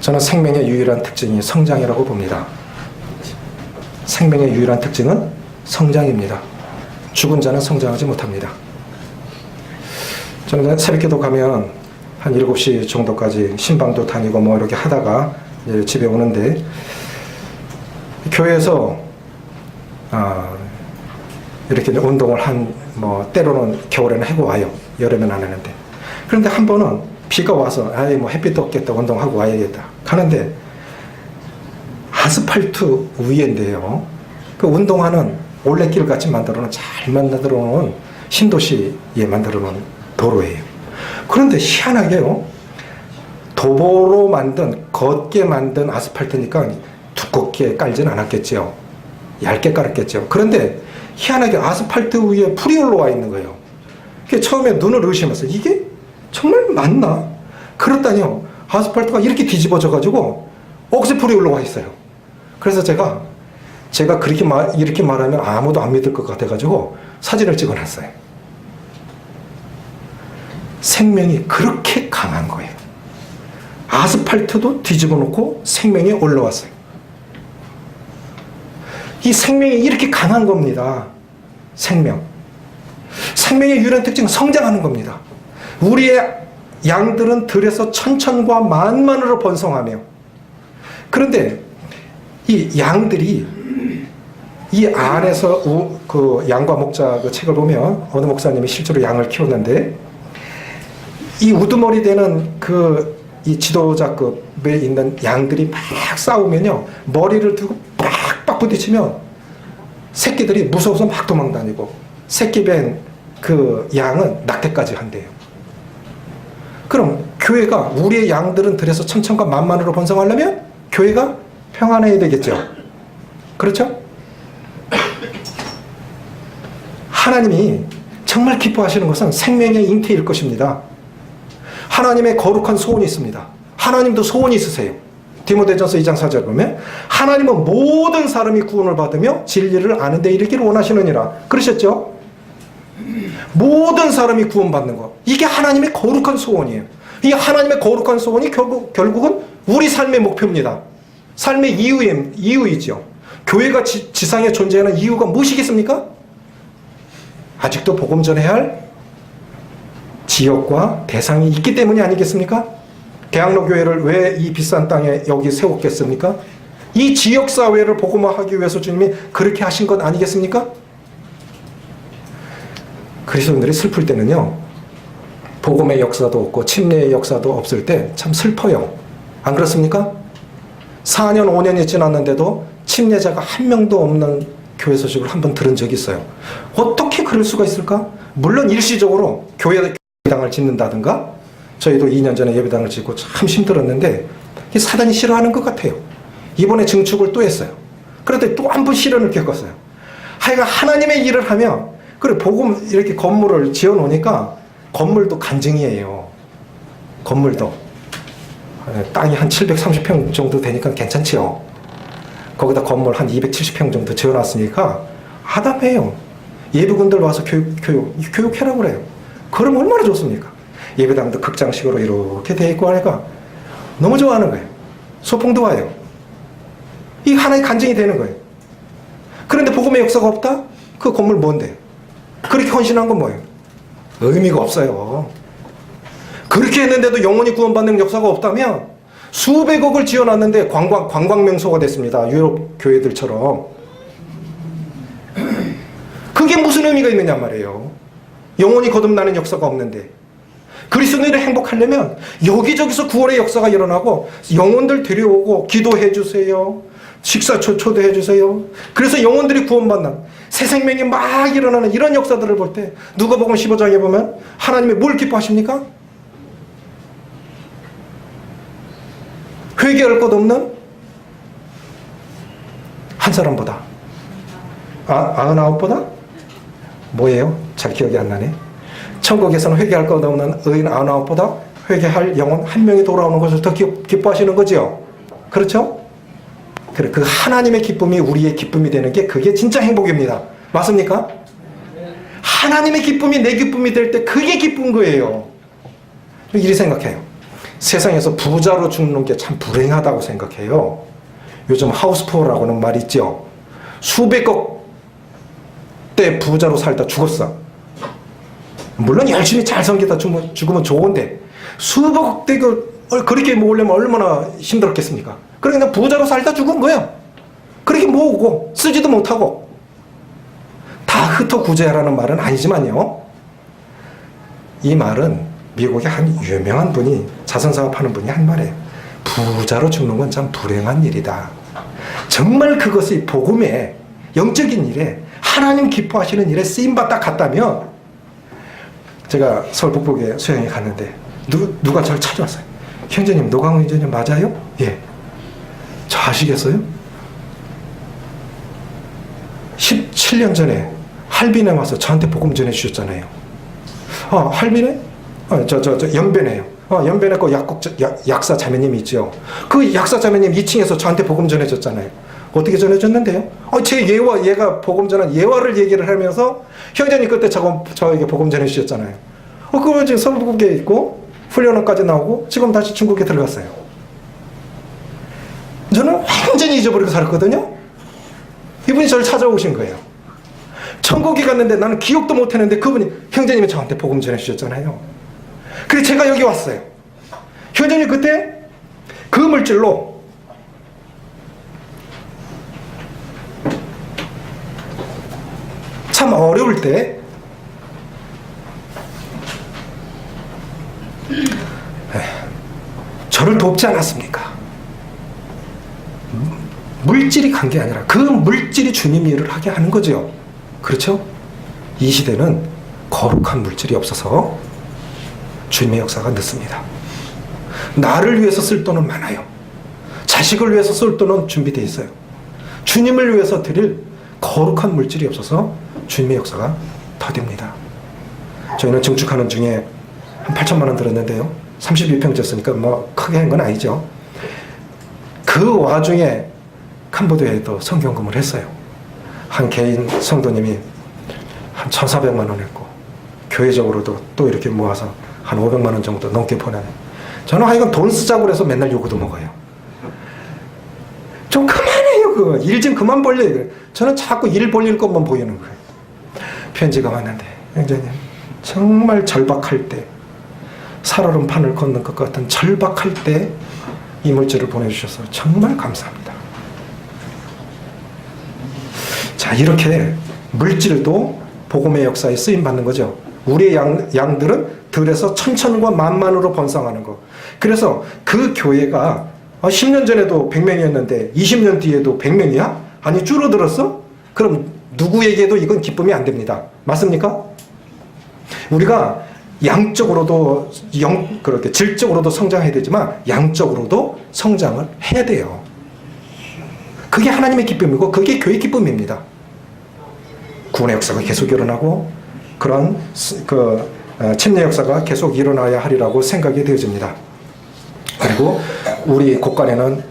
저는 생명의 유일한 특징이 성장이라고 봅니다. 생명의 유일한 특징은 성장입니다. 죽은 자는 성장하지 못합니다. 저는 새벽기도 가면 한 7시 정도까지 신방도 다니고 뭐 이렇게 하다가 이제 집에 오는데 교회에서 이렇게 운동을 때로는 겨울에는 하고 와요. 여름에는 안 하는데. 그런데 한 번은 비가 와서 햇빛도 없겠다 운동하고 와야겠다 가는데 아스팔트 위인데요. 그 운동하는 올레길 같이 잘 만들어 놓은 신도시에 만들어 놓은 도로예요. 그런데 희한하게요. 도보로 걷게 만든 아스팔트니까 두껍게 깔진 않았겠죠. 얇게 깔았겠죠. 그런데 희한하게 아스팔트 위에 풀이 올라와 있는 거예요. 처음에 눈을 의심했어요. 이게 정말 맞나? 그렇다니요. 아스팔트가 이렇게 뒤집어져가지고 억새풀이 올라와 있어요. 그래서 제가 그렇게 이렇게 말하면 아무도 안 믿을 것 같아가지고 사진을 찍어놨어요. 생명이 그렇게 강한 거예요. 아스팔트도 뒤집어 놓고 생명이 올라왔어요. 이 생명이 이렇게 강한 겁니다. 생명의 유일한 특징은 성장하는 겁니다. 우리의 양들은 들에서 천천과 만만으로 번성하며. 그런데 이 양들이 이 안에서 그 양과 목자 그 책을 보면 어느 목사님이 실제로 양을 키웠는데 이 우두머리 되는 이 지도자급에 있는 양들이 막 싸우면요 머리를 들고 빡빡 부딪히면 새끼들이 무서워서 막 도망다니고 새끼 뵌 그 양은 낙태까지 한대요. 그럼 교회가 우리의 양들은 들에서 천천과 만만으로 번성하려면 교회가 평안해야 되겠죠. 그렇죠? 하나님이 정말 기뻐하시는 것은 생명의 잉태일 것입니다. 하나님의 거룩한 소원이 있습니다. 하나님도 소원이 있으세요. 디모데전서 2장 4절 보면 하나님은 모든 사람이 구원을 받으며 진리를 아는 데 이르기를 원하시느니라. 그러셨죠? 모든 사람이 구원받는 것. 이게 하나님의 거룩한 소원이에요. 이 하나님의 거룩한 소원이 결국은 우리 삶의 목표입니다. 삶의 이유이죠. 교회가 지상에 존재하는 이유가 무엇이겠습니까? 아직도 복음 전해야 할 지역과 대상이 있기 때문이 아니겠습니까? 대학로 교회를 왜 이 비싼 땅에 여기 세웠겠습니까? 이 지역사회를 복음화하기 위해서 주님이 그렇게 하신 것 아니겠습니까? 그리스도인들이 슬플 때는요, 복음의 역사도 없고 침례의 역사도 없을 때 참 슬퍼요. 안 그렇습니까? 4년, 5년이 지났는데도 침례자가 한 명도 없는 교회 소식을 한번 들은 적이 있어요. 어떻게 그럴 수가 있을까? 물론 일시적으로 예배당을 짓는다든가, 저희도 2년 전에 예배당을 짓고 참 힘들었는데 사단이 싫어하는 것 같아요. 이번에 증축을 또 했어요. 그런데 또 한 번 시련을 겪었어요. 하여간 하나님의 일을 하면, 그래 복음 이렇게 건물을 지어 놓으니까 건물도 간증이에요. 건물도 땅이 한 730평 정도 되니까 괜찮지요. 거기다 건물 한 270평 정도 지어놨으니까 아담해요. 예비군들 와서 교육해라고 그래요. 그럼 얼마나 좋습니까? 예배당도 극장식으로 이렇게 돼 있고 하니까 너무 좋아하는 거예요. 소풍도 와요. 이 하나의 간증이 되는 거예요. 그런데 복음의 역사가 없다? 그 건물 뭔데? 그렇게 헌신한 건 뭐예요? 의미가 없어요. 그렇게 했는데도 영혼이 구원받는 역사가 없다면 수백억을 지어놨는데 관광 명소가 됐습니다. 유럽 교회들처럼. 그게 무슨 의미가 있느냐 말이에요. 영혼이 거듭나는 역사가 없는데. 그리스도인이 행복하려면 여기저기서 구원의 역사가 일어나고 영혼들 데려오고 기도해 주세요. 식사 초대해 주세요. 그래서 영혼들이 구원받는 새 생명이 막 일어나는 이런 역사들을 볼 때 누가복음 15장에 보면 하나님이 뭘 기뻐하십니까? 회개할 것 없는 한 사람보다 99보다? 뭐예요? 잘 기억이 안 나네. 천국에서는 회개할 것 없는 의인 99보다 회개할 영혼 한 명이 돌아오는 것을 더 기뻐하시는 거지요. 그렇죠? 그래, 그 하나님의 기쁨이 우리의 기쁨이 되는 게 그게 진짜 행복입니다. 맞습니까? 하나님의 기쁨이 내 기쁨이 될 때 그게 기쁜 거예요. 이리 생각해요. 세상에서 부자로 죽는 게 참 불행하다고 생각해요. 요즘 하우스푸어라고는 말 있죠. 수백억 대 부자로 살다 죽었어. 물론 열심히 잘 섬기다 죽으면 좋은데 수백억 대 그렇게 모으려면 얼마나 힘들었겠습니까? 그러니까 부자로 살다 죽은 거예요. 그렇게 모으고 쓰지도 못하고. 다 흩어구제하라는 말은 아니지만요. 이 말은 미국의 한 유명한 분이 자선사업하는 분이 한 말이에요. 부자로 죽는 건 참 불행한 일이다. 정말 그것이 복음의 영적인 일에 하나님 기뻐하시는 일에 쓰임받다 갔다면, 제가 서울 북부에 수양에 갔는데 누가 저를 찾아왔어요. 형제님, 노광훈 형제님 맞아요? 예. 저 아시겠어요? 17년 전에 할빈에 와서 저한테 복음 전해주셨잖아요. 할빈에? 연변에요. 연변에 그 약사 자매님이 있죠. 그 약사 자매님 2층에서 저한테 복음 전해줬잖아요. 어떻게 전해줬는데요? 제 얘가 복음 전한 예화를 얘기를 하면서 형제님 그때 저에게 복음 전해주셨잖아요. 그러면 지금 서울국에 있고 훈련원까지 나오고 지금 다시 중국에 들어갔어요. 저는 완전히 잊어버리고 살았거든요. 이분이 저를 찾아오신 거예요. 천국에 갔는데 나는 기억도 못했는데 그분이 형제님이 저한테 복음 전해주셨잖아요. 그래서 제가 여기 왔어요. 형제님 그때 그 물질로 참 어려울 때 저를 돕지 않았습니까? 물질이 간 게 아니라 그 물질이 주님 일을 하게 하는 거죠. 그렇죠? 이 시대는 거룩한 물질이 없어서 주님의 역사가 늦습니다. 나를 위해서 쓸 돈은 많아요. 자식을 위해서 쓸 돈은 준비되어 있어요. 주님을 위해서 드릴 거룩한 물질이 없어서 주님의 역사가 더딥니다. 저희는 증축하는 중에 한 8천만 원 들었는데요. 32평 졌으니까 뭐 크게 한 건 아니죠. 그 와중에 캄보디아에도 성경금을 했어요. 한 개인 성도님이 한 1,400만 원 했고, 교회적으로도 또 이렇게 모아서 한 500만 원 정도 넘게 보내는. 저는 하여간 돈 쓰자고 해서 맨날 요구도 먹어요. 그거 일 좀 그만 벌려. 저는 자꾸 일 벌릴 것만 보이는 거예요. 편지가 왔는데 형제님 정말 절박할 때 살얼음 판을 걷는 것 같은 절박할 때 이물질을 보내주셔서 정말 감사합니다. 자, 이렇게 물질도 복음의 역사에 쓰임받는 거죠. 우리의 양들은 들에서 천천과 만만으로 번성하는 거. 그래서 그 교회가 10년 전에도 100명이었는데 20년 뒤에도 100명이야? 아니 줄어들었어? 그럼 누구에게도 이건 기쁨이 안 됩니다. 맞습니까? 우리가 양적으로도 그렇게 질적으로도 성장해야 되지만 양적으로도 성장을 해야 돼요. 그게 하나님의 기쁨이고 그게 교회 기쁨입니다. 구원의 역사가 계속 일어나고 그런 침례 역사가 계속 일어나야 하리라고 생각이 되어집니다. 그리고 우리 곳간에는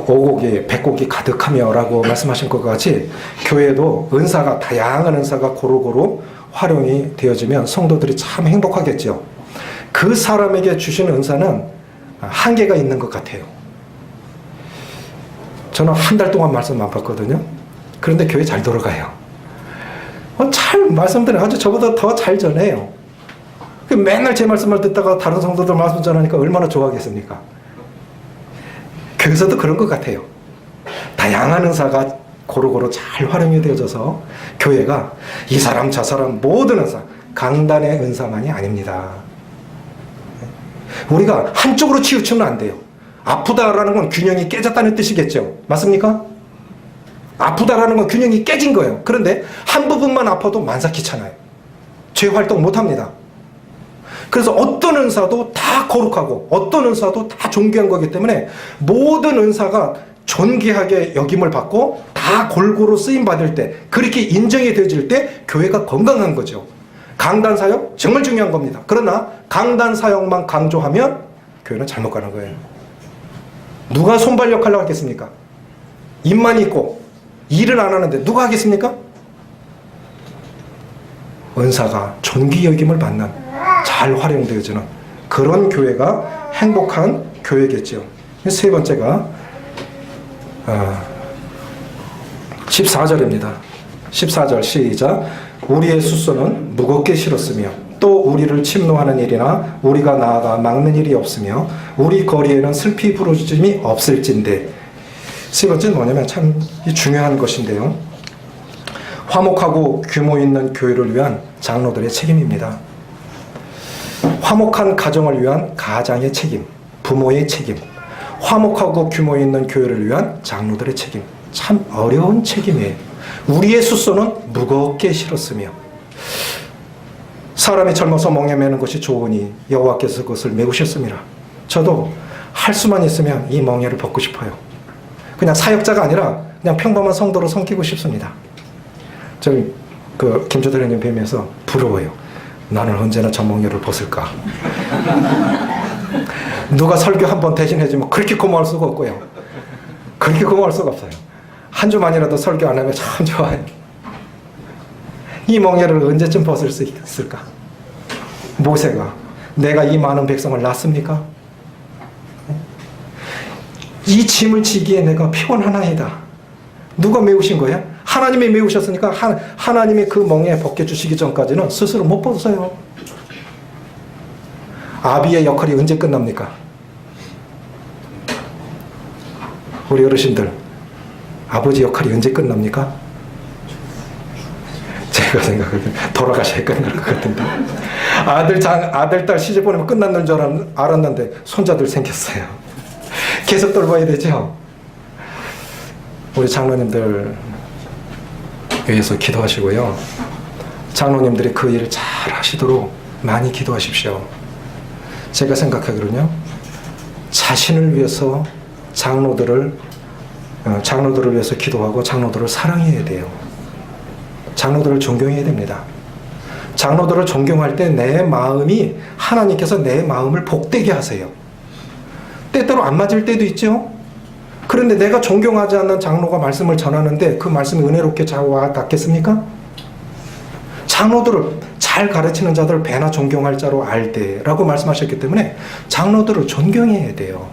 오곡이 백곡이 가득하며 라고 말씀하신 것 같이 교회도 은사가 다양한 은사가 고루고루 활용이 되어지면 성도들이 참 행복하겠죠. 그 사람에게 주시는 은사는 한계가 있는 것 같아요. 저는 한 달 동안 말씀 안 받거든요. 그런데 교회 잘 돌아가요. 잘 말씀드려요. 아주 저보다 더 잘 전해요. 맨날 제 말씀을 듣다가 다른 성도들 말씀 전하니까 얼마나 좋아하겠습니까? 교회에서도 그런 것 같아요. 다양한 은사가 고루고루 잘 활용이 되어져서 교회가 이 사람 저 사람 모든 은사, 강단의 은사만이 아닙니다. 우리가 한쪽으로 치우치면 안 돼요. 아프다라는 건 균형이 깨졌다는 뜻이겠죠. 맞습니까? 아프다라는 건 균형이 깨진 거예요. 그런데 한 부분만 아파도 만삭히잖아요. 죄 활동 못합니다. 그래서 어떤 은사도 다 거룩하고 어떤 은사도 다 존귀한 거기 때문에 모든 은사가 존귀하게 여김을 받고 다 골고루 쓰임 받을 때 그렇게 인정이 되어질 때 교회가 건강한 거죠. 강단 사역 정말 중요한 겁니다. 그러나 강단 사역만 강조하면 교회는 잘못 가는 거예요. 누가 손발 역할을 하겠습니까? 입만 있고 일을 안 하는데 누가 하겠습니까? 은사가 존귀 여김을 받는 잘 활용되어지는 그런 교회가 행복한 교회겠죠. 세 번째가 14절입니다. 14절 시작. 우리의 숫소는 무겁게 실었으며 또 우리를 침노하는 일이나 우리가 나아가 막는 일이 없으며 우리 거리에는 슬피 부르짖음이 없을진데. 세 번째는 뭐냐면 참 중요한 것인데요. 화목하고 규모 있는 교회를 위한 장로들의 책임입니다. 화목한 가정을 위한 가장의 책임, 부모의 책임, 화목하고 규모 있는 교회를 위한 장로들의 책임. 참 어려운 책임이에요. 우리의 숫소는 무겁게 실었으며 사람이 젊어서 멍에 매는 것이 좋으니 여호와께서 그것을 메우셨습니다. 저도 할 수만 있으면 이 멍에를 벗고 싶어요. 그냥 사역자가 아니라 그냥 평범한 성도로 섬기고 싶습니다. 저희 김조대련님 뵈면서 부러워요. 나는 언제나 저 멍에를 벗을까. 누가 설교 한번 대신해주면 그렇게 고마울 수가 없고요. 그렇게 고마울 수가 없어요. 한 주만이라도 설교 안 하면 참 좋아요. 이 멍에를 언제쯤 벗을 수 있을까? 모세가 내가 이 많은 백성을 낳습니까? 이 짐을 지기에 내가 피곤하나이다. 누가 메우신 거야? 하나님이 메우셨으니까 하나님이 그 멍에 벗겨주시기 전까지는 스스로 못 벗어요. 아비의 역할이 언제 끝납니까? 우리 어르신들 아버지 역할이 언제 끝납니까? 제가 생각할 때 돌아가셔야 끝날 것 같은데 아들 딸 시집 보내면 끝났는 줄 알았는데 손자들 생겼어요. 계속 돌봐야 되죠. 우리 장로님들 위해서 기도하시고요. 장로님들이 그 일을 잘 하시도록 많이 기도하십시오. 제가 생각하기로는요, 자신을 위해서 장로들을 위해서 기도하고 장로들을 사랑해야 돼요. 장로들을 존경해야 됩니다. 장로들을 존경할 때 내 마음이 하나님께서 내 마음을 복되게 하세요. 때때로 안 맞을 때도 있죠. 그런데 내가 존경하지 않는 장로가 말씀을 전하는데 그 말씀이 은혜롭게 와 닿겠습니까? 장로들을 잘 가르치는 자들 배나 존경할 자로 알되라고 말씀하셨기 때문에 장로들을 존경해야 돼요.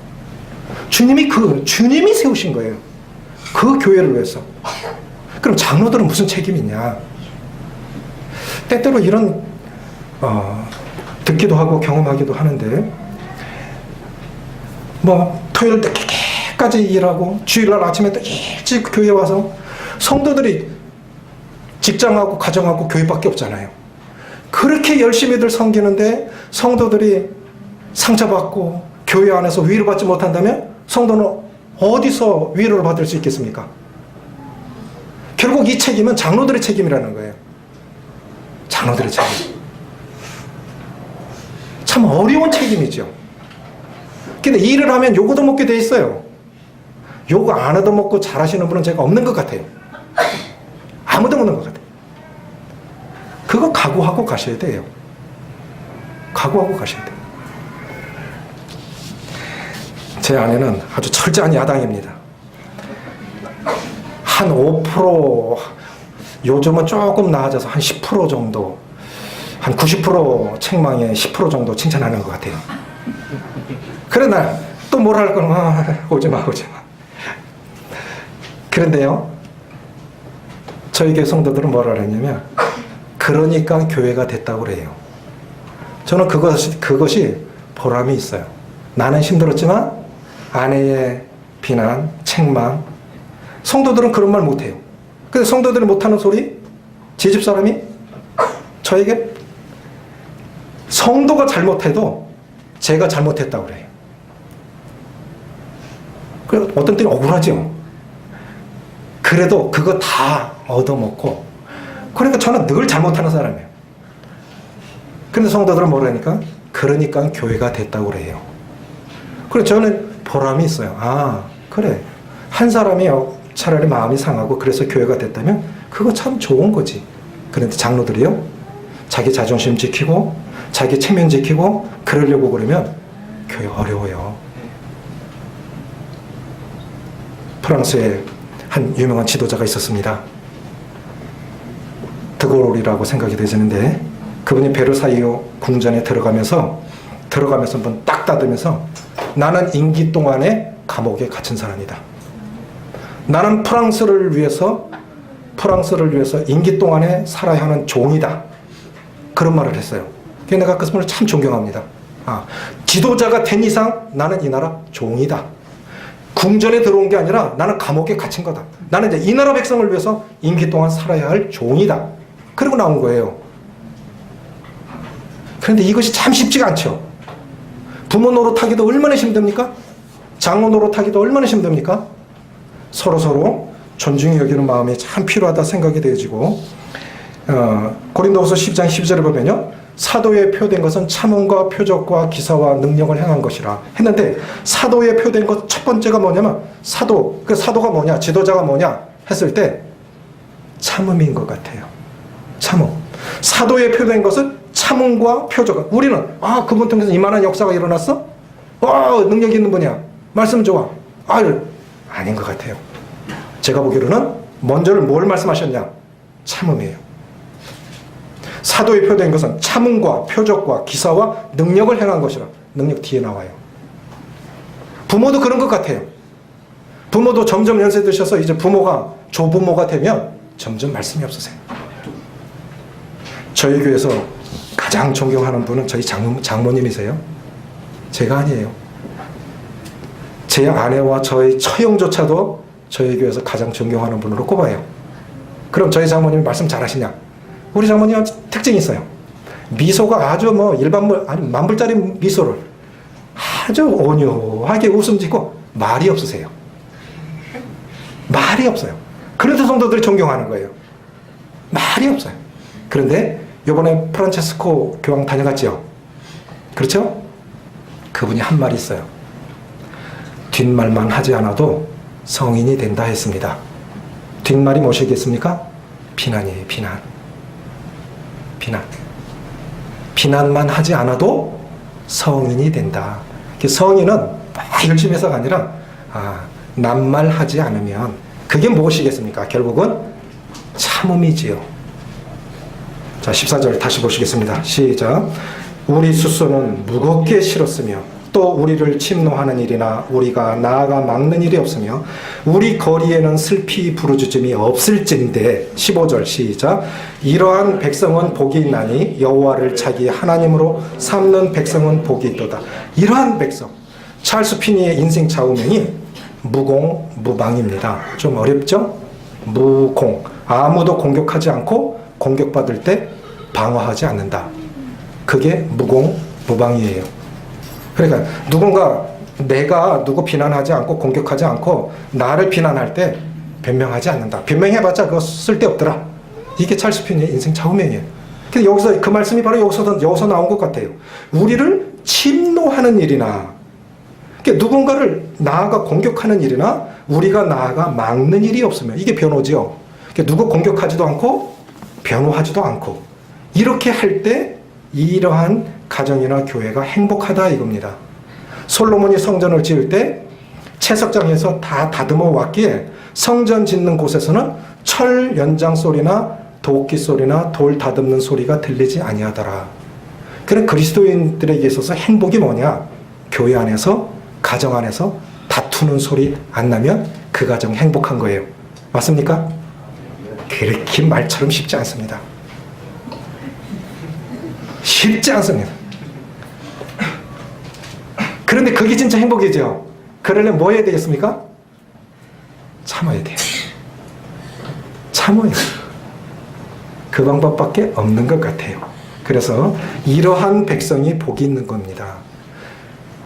주님이 세우신 거예요. 그 교회를 위해서. 그럼 장로들은 무슨 책임이 있냐? 때때로 이런 듣기도 하고 경험하기도 하는데, 뭐 토요일 늦게까지 일하고 주일날 아침에 또 일찍 교회 와서, 성도들이 직장하고 가정하고 교회밖에 없잖아요. 그렇게 열심히들 섬기는데 성도들이 상처받고 교회 안에서 위로받지 못한다면 성도는 어디서 위로를 받을 수 있겠습니까? 결국 이 책임은 장로들의 책임이라는 거예요. 장로들의 책임. 참 어려운 책임이죠. 근데 일을 하면 요거도 먹게 돼 있어요. 요거 안 얻어먹고 잘하시는 분은 제가 없는 것 같아요. 아무도 없는 것 같아요. 그거 각오하고 가셔야 돼요. 각오하고 가셔야 돼요. 제 아내는 아주 철저한 야당입니다. 한 5%, 요즘은 조금 나아져서 한 10% 정도, 한 90% 책망에 10% 정도 칭찬하는 것 같아요. 그래, 나 또 뭘 할 거는, 오지 마. 그런데요, 저희 교회 성도들은 뭐라 그랬냐면, 그러니까 교회가 됐다고 그래요. 저는 그것이 보람이 있어요. 나는 힘들었지만 아내의 비난, 책망, 성도들은 그런 말 못해요. 근데 성도들이 못하는 소리, 제 집 사람이 저에게 성도가 잘못해도 제가 잘못했다고 그래요. 그래서 어떤 때는 억울하죠. 그래도 그거 다 얻어먹고, 그러니까 저는 늘 잘못하는 사람이에요. 근데 성도들은 뭐라니까? 그러니까 교회가 됐다고 그래요. 그래서 저는 보람이 있어요. 아, 그래. 한 사람이 차라리 마음이 상하고 그래서 교회가 됐다면 그거 참 좋은 거지. 그런데 장로들이요, 자기 자존심 지키고 자기 체면 지키고 그러려고 그러면 교회 어려워요. 프랑스에 한 유명한 지도자가 있었습니다. 드골이라고 생각이 되시는데, 그분이 베르사유 궁전에 들어가면서 문 딱 닫으면서, 나는 임기 동안에 감옥에 갇힌 사람이다. 나는 프랑스를 위해서 임기 동안에 살아야 하는 종이다. 그런 말을 했어요. 그래서 내가 그 분을 참 존경합니다. 지도자가 된 이상 나는 이 나라 종이다. 궁전에 들어온 게 아니라 나는 감옥에 갇힌 거다. 나는 이제 이 나라 백성을 위해서 임기 동안 살아야 할 종이다. 그러고 나온 거예요. 그런데 이것이 참 쉽지가 않죠. 부모 노릇하기도 얼마나 힘듭니까? 장로 노릇하기도 얼마나 힘듭니까? 서로 존중히 여기는 마음이 참 필요하다 생각이 되어지고, 고린도후서 10장 10절에 보면요, 사도에 표된 것은 참음과 표적과 기사와 능력을 행한 것이라 했는데, 사도에 표된 것 첫 번째가 뭐냐면, 사도가 뭐냐, 지도자가 뭐냐 했을 때 참음인 것 같아요. 참음. 사도에 표된 것은 참음과 표적. 우리는 그분 통해서 이만한 역사가 일어났어? 능력 있는 분이야. 말씀 좋아. 아닌 것 같아요. 제가 보기로는 먼저를 뭘 말씀하셨냐? 참음이에요. 사도에 표된 것은 참음과 표적과 기사와 능력을 행한 것이라. 능력 뒤에 나와요. 부모도 그런 것 같아요. 부모도 점점 연세 드셔서 이제 부모가 조부모가 되면 점점 말씀이 없으세요. 저희 교회에서 가장 존경하는 분은 저희 장모님이세요. 제가 아니에요. 제 아내와 저희 처형조차도 저희 교회에서 가장 존경하는 분으로 꼽아요. 그럼 저희 장모님이 말씀 잘하시냐? 우리 장모님은 특징이 있어요. 미소가 아주 만불짜리 미소를 아주 온유하게 웃음 짓고 말이 없으세요. 말이 없어요. 그래도 성도들이 존경하는 거예요. 말이 없어요. 그런데 이번에 프란체스코 교황 다녀갔죠? 그렇죠? 그분이 한 말이 있어요. 뒷말만 하지 않아도 성인이 된다 했습니다. 뒷말이 무엇이겠습니까? 비난이에요. 비난만 하지 않아도 성인이 된다. 성인은 막 열심히 해서가 아니라 낱말하지 않으면, 그게 무엇이겠습니까? 결국은 참음이지요. 자, 14절 다시 보시겠습니다. 시작. 우리 숫소는 무겁게 실었으며 또 또 우리를 침노하는 일이나 우리가 나아가 막는 일이 없으며 우리 거리에는 슬피 부르짖음이 없을진대. 15절 시작. 이러한 백성은 복이 있나니 여호와를 자기 하나님으로 삼는 백성은 복이 있도다. 이러한 백성, 찰스 피니의 인생 좌우명이 무공무방입니다. 좀 어렵죠? 무공, 아무도 공격하지 않고 공격받을 때 방어하지 않는다. 그게 무공무방이에요. 그러니까 누군가 내가 누구 비난하지 않고 공격하지 않고 나를 비난할 때 변명하지 않는다. 변명해봤자 그거 쓸데없더라. 이게 찰스 피니의 인생 좌우명이에요. 근데 여기서 그 말씀이 바로 여기서 나온 것 같아요. 우리를 침노하는 일이나, 그러니까 누군가를 나아가 공격하는 일이나 우리가 나아가 막는 일이 없으면, 이게 변호지요. 그러니까 누구 공격하지도 않고 변호하지도 않고 이렇게 할 때 이러한 가정이나 교회가 행복하다 이겁니다. 솔로몬이 성전을 지을 때 채석장에서 다 다듬어 왔기에 성전 짓는 곳에서는 철 연장 소리나 도끼 소리나 돌 다듬는 소리가 들리지 아니하더라. 그런 그리스도인들에게 있어서 행복이 뭐냐? 교회 안에서, 가정 안에서 다투는 소리 안 나면 그 가정 행복한 거예요. 맞습니까? 그렇게 말처럼 쉽지 않습니다. 쉽지 않습니다. 그런데 그게 진짜 행복이죠. 그러려면 뭐 해야 되겠습니까? 참아야 돼요. 참아야 돼요. 그 방법밖에 없는 것 같아요. 그래서 이러한 백성이 복이 있는 겁니다.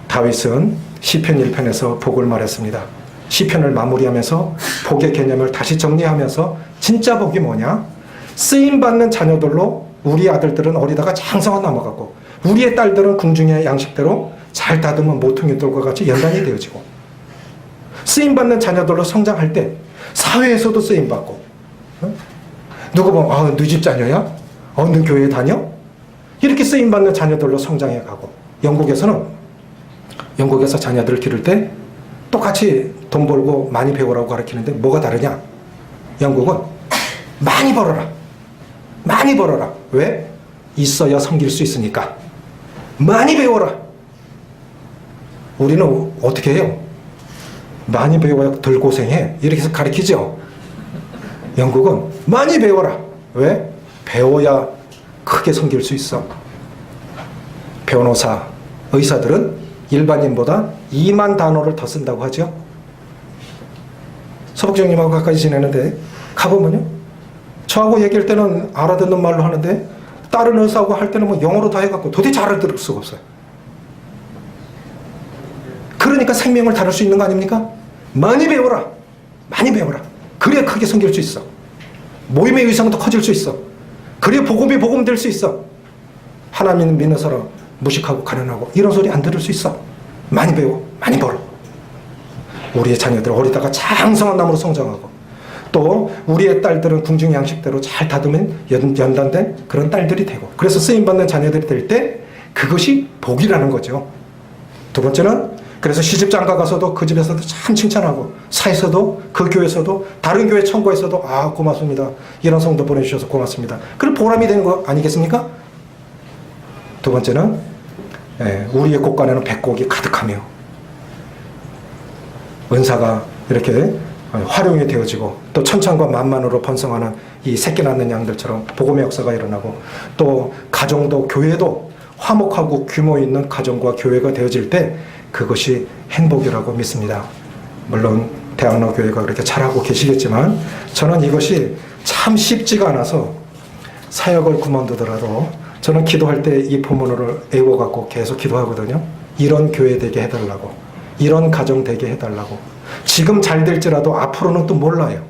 다윗은 시편 1편에서 복을 말했습니다. 시편을 마무리하면서 복의 개념을 다시 정리하면서 진짜 복이 뭐냐? 쓰임받는 자녀들로 우리 아들들은 어리다가 장성한 나무 같고 우리의 딸들은 궁중의 양식대로 잘 다듬은 모퉁이 돌과 같이 연단이 되어지고, 쓰임받는 자녀들로 성장할 때 사회에서도 쓰임받고, 누구 보면 너 집 자녀야? 너 교회 다녀? 이렇게 쓰임받는 자녀들로 성장해 가고, 영국에서 자녀들을 기를 때 똑같이 돈 벌고 많이 배우라고 가르치는데 뭐가 다르냐? 영국은 많이 벌어라. 많이 벌어라. 왜? 있어야 섬길 수 있으니까. 많이 배워라. 우리는 어떻게 해요? 많이 배워야 덜 고생해. 이렇게 해서 가르치죠. 영국은 많이 배워라. 왜? 배워야 크게 섬길 수 있어. 변호사, 의사들은 일반인보다 2만 단어를 더 쓴다고 하죠. 서복정님하고 가까이 지내는데 가보면요, 저하고 얘기할 때는 알아듣는 말로 하는데 다른 의사하고 할 때는 뭐 영어로 다 해갖고 도대체 알아들을 수가 없어요. 그러니까 생명을 다룰 수 있는 거 아닙니까? 많이 배워라. 많이 배워라. 그래야 크게 섬길 수 있어. 모임의 의상도 커질 수 있어. 그래야 복음이 복음될 수 있어. 하나님 믿는 사람 무식하고 가난하고 이런 소리 안 들을 수 있어. 많이 배워. 많이 벌어. 우리의 자녀들 어리다가 장성한 나무로 성장하고, 또 우리의 딸들은 궁중 양식대로 잘 다듬은 연단된 그런 딸들이 되고, 그래서 쓰임받는 자녀들이 될 때 그것이 복이라는 거죠. 두 번째는, 그래서 시집장가 가서도 그 집에서도 참 칭찬하고, 사에서도 그 교회에서도 다른 교회 청구에서도 고맙습니다. 이런 성도 보내주셔서 고맙습니다. 그런 보람이 되는 거 아니겠습니까? 두 번째는 우리의 곳간에는 백곡이 가득하며 은사가 이렇게 활용이 되어지고, 또 천천과 만만으로 번성하는 이 새끼 낳는 양들처럼 복음의 역사가 일어나고, 또 가정도 교회도 화목하고 규모 있는 가정과 교회가 되어질 때 그것이 행복이라고 믿습니다. 물론 대학로 교회가 그렇게 잘하고 계시겠지만 저는 이것이 참 쉽지가 않아서 사역을 그만두더라도 저는 기도할 때 이 본문을 애워갖고 계속 기도하거든요. 이런 교회 되게 해달라고, 이런 가정 되게 해달라고. 지금 잘 될지라도 앞으로는 또 몰라요.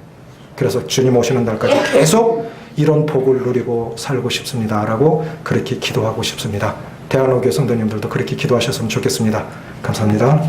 그래서 주님 오시는 날까지 계속 이런 복을 누리고 살고 싶습니다 라고 그렇게 기도하고 싶습니다. 대한로교회 성도님들도 그렇게 기도하셨으면 좋겠습니다. 감사합니다.